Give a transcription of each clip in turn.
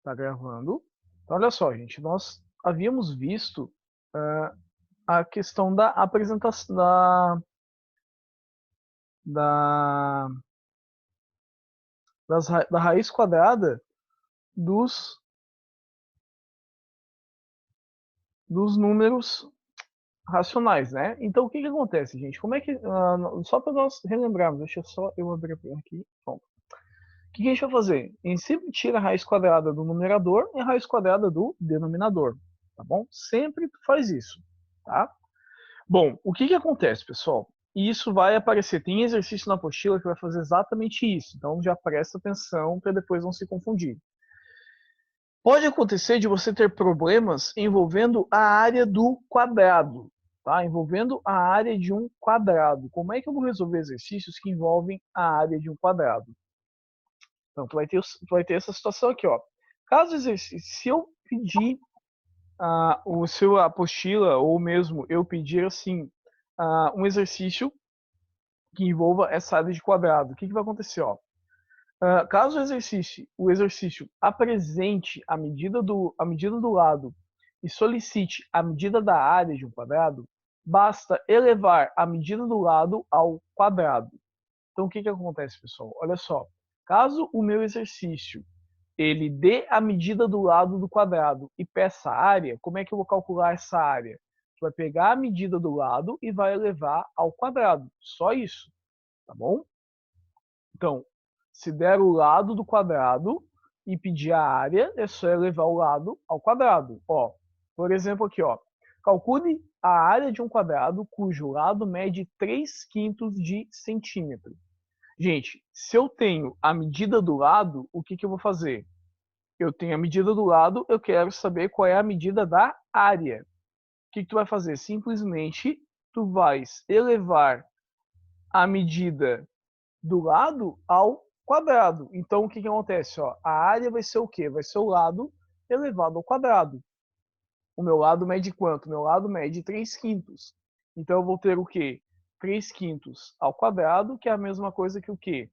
Tá gravando. Então, olha só, gente, nós havíamos visto a questão da apresentação da, da raiz quadrada dos, dos números racionais, né? Então, o que que acontece, gente? Como é que, só para nós relembrarmos, deixa só eu abrir aqui, pronto. O que que a gente vai fazer? A gente sempre tira a raiz quadrada do numerador e a raiz quadrada do denominador, tá bom? Sempre faz isso, tá? Bom, o que que acontece, pessoal? Isso vai aparecer, tem exercício na apostila que vai fazer exatamente isso, então já presta atenção para depois não se confundir. Pode acontecer de você ter problemas envolvendo a área do quadrado, tá? Envolvendo a área de um quadrado. Como é que eu vou resolver exercícios que envolvem a área de um quadrado? Então, tu vai ter essa situação aqui, ó. Caso exercício, se eu pedir o seu apostila, ou mesmo eu pedir assim, um exercício que envolva essa área de quadrado, o que, que vai acontecer? Ó? Caso o exercício apresente a medida do lado e solicite a medida da área de um quadrado, basta elevar a medida do lado ao quadrado. Então, o que, que acontece, pessoal? Olha só, caso o meu exercício ele dê a medida do lado do quadrado e peça a área, como é que eu vou calcular essa área? Tu vai pegar a medida do lado e vai elevar ao quadrado. Só isso, tá bom? Então, se der o lado do quadrado e pedir a área, é só elevar o lado ao quadrado. Ó, por exemplo aqui, ó, calcule a área de um quadrado cujo lado mede 3/5 de centímetro. Gente, se eu tenho a medida do lado, o que, que eu vou fazer? Eu tenho a medida do lado, eu quero saber qual é a medida da área. O que, que tu vai fazer? Simplesmente tu vais elevar a medida do lado ao quadrado. Então, o que, que acontece? Ó, a área vai ser o quê? Vai ser o lado elevado ao quadrado. O meu lado mede quanto? O meu lado mede 3/5. Então, eu vou ter o quê? 3/5 ao quadrado, que é a mesma coisa que o quê?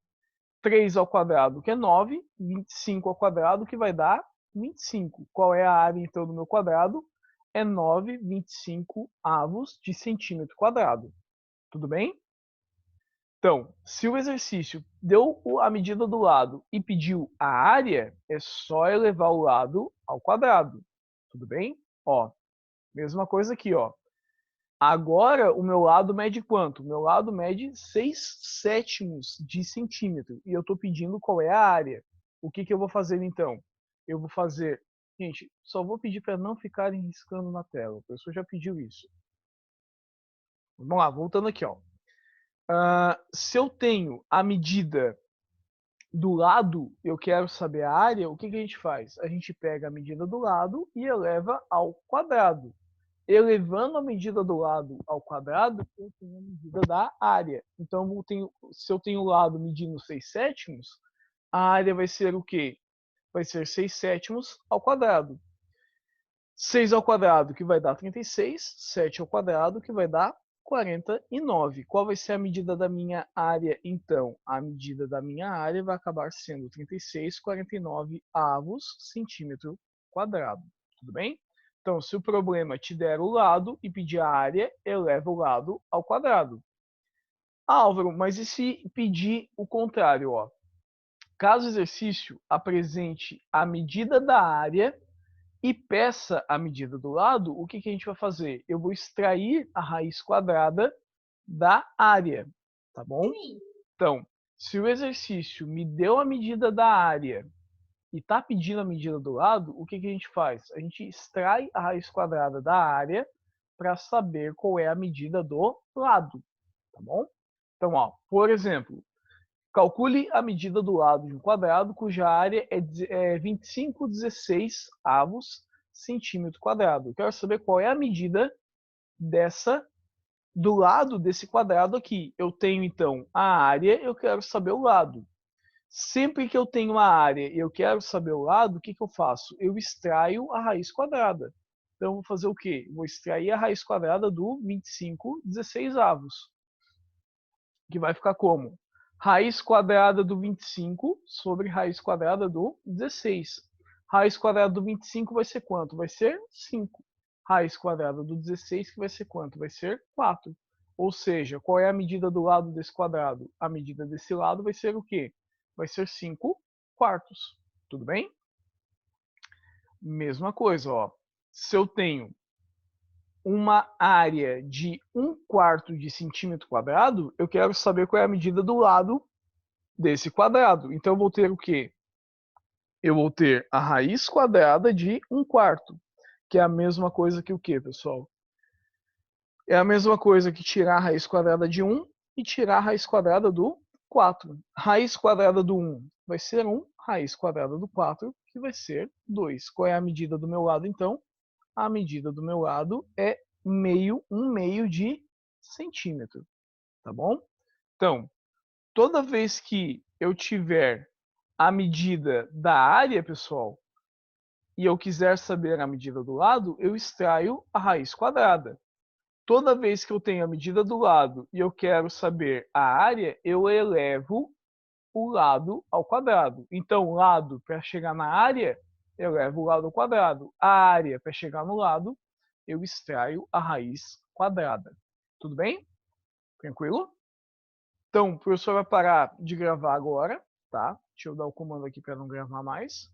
3 ao quadrado, que é 9, 25 ao quadrado, que vai dar 25. Qual é a área, então, do meu quadrado? É 9,25 avos de centímetro quadrado. Tudo bem? Então, se o exercício deu a medida do lado e pediu a área, é só elevar o lado ao quadrado. Tudo bem? Ó, mesma coisa aqui, ó. Agora o meu lado mede quanto? O meu lado mede 6/7 de centímetro. E eu estou pedindo qual é a área. O que, que eu vou fazer então? Eu vou fazer. Gente, só vou pedir para não ficarem riscando na tela. A pessoa já pediu isso. Vamos lá, voltando aqui, ó. Se eu tenho a medida do lado, eu quero saber a área, o que, que a gente faz? A gente pega a medida do lado e eleva ao quadrado. Elevando a medida do lado ao quadrado, eu tenho a medida da área. Então, se eu tenho o lado medindo 6/7, a área vai ser o quê? Vai ser 6/7 ao quadrado. 6 ao quadrado, que vai dar 36. 7 ao quadrado, que vai dar 49. Qual vai ser a medida da minha área, então? A medida da minha área vai acabar sendo 36,49 avos centímetro quadrado. Tudo bem? Então, se o problema te der o lado e pedir a área, eleva o lado ao quadrado. Álvaro, mas e se pedir o contrário? Ó? Caso o exercício apresente a medida da área e peça a medida do lado, o que, que a gente vai fazer? Eu vou extrair a raiz quadrada da área, tá bom? Então, se o exercício me deu a medida da área e está pedindo a medida do lado, o que, que a gente faz? A gente extrai a raiz quadrada da área para saber qual é a medida do lado, tá bom? Então, ó, por exemplo, calcule a medida do lado de um quadrado cuja área é 25,16 avos centímetro quadrado. Eu quero saber qual é a medida dessa do lado desse quadrado aqui. Eu tenho então a área, eu quero saber o lado. Sempre que eu tenho uma área e eu quero saber o lado, o que, que eu faço? Eu extraio a raiz quadrada. Então, eu vou fazer o quê? Vou extrair a raiz quadrada do 25,16 avos. Que vai ficar como? Raiz quadrada do 25 sobre raiz quadrada do 16. Raiz quadrada do 25 vai ser quanto? Vai ser 5. Raiz quadrada do 16, que vai ser quanto? Vai ser 4. Ou seja, qual é a medida do lado desse quadrado? A medida desse lado vai ser o quê? Vai ser 5 quartos. Tudo bem? Mesma coisa, ó. Se eu tenho uma área de 1/4 de centímetro quadrado, eu quero saber qual é a medida do lado desse quadrado. Então eu vou ter o quê? Eu vou ter a raiz quadrada de 1/4, que é a mesma coisa que o quê, pessoal? É a mesma coisa que tirar a raiz quadrada de 1 e tirar a raiz quadrada do 4. Raiz quadrada do 1 vai ser 1, raiz quadrada do 4, que vai ser 2. Qual é a medida do meu lado, então? A medida do meu lado é meio, 1/2 de centímetro, tá bom? Então, toda vez que eu tiver a medida da área, pessoal, e eu quiser saber a medida do lado, eu extraio a raiz quadrada. Toda vez que eu tenho a medida do lado e eu quero saber a área, eu elevo o lado ao quadrado. Então, lado para chegar na área, eu levo o lado ao quadrado. A área para chegar no lado, eu extraio a raiz quadrada. Tudo bem? Tranquilo? Então, o professor vai parar de gravar agora, tá? Deixa eu dar o comando aqui para não gravar mais.